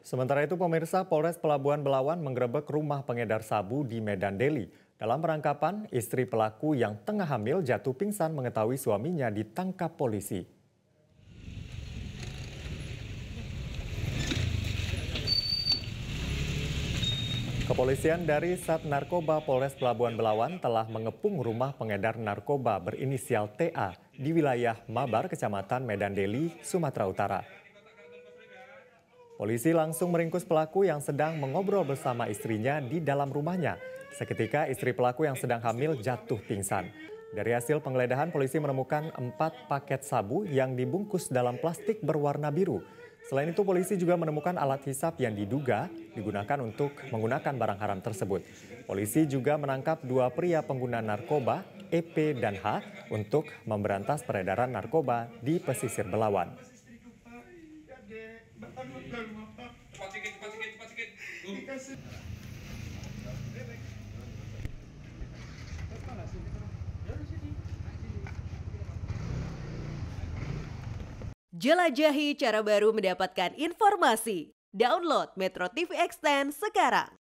Sementara itu pemirsa Polres Pelabuhan Belawan menggerebek rumah pengedar sabu di Medan Deli. Dalam penangkapan, istri pelaku yang tengah hamil jatuh pingsan mengetahui suaminya ditangkap polisi. Kepolisian dari Sat Narkoba Polres Pelabuhan Belawan telah mengepung rumah pengedar narkoba berinisial TA di wilayah Mabar, Kecamatan Medan Deli, Sumatera Utara. Polisi langsung meringkus pelaku yang sedang mengobrol bersama istrinya di dalam rumahnya. Seketika istri pelaku yang sedang hamil jatuh pingsan. Dari hasil penggeledahan, polisi menemukan 4 paket sabu yang dibungkus dalam plastik berwarna biru. Selain itu, polisi juga menemukan alat hisap yang diduga digunakan untuk menggunakan barang haram tersebut. Polisi juga menangkap 2 pria pengguna narkoba, EP dan H, untuk memberantas peredaran narkoba di pesisir Belawan. Jelajahi cara baru mendapatkan informasi. Download Metro TV Extend sekarang.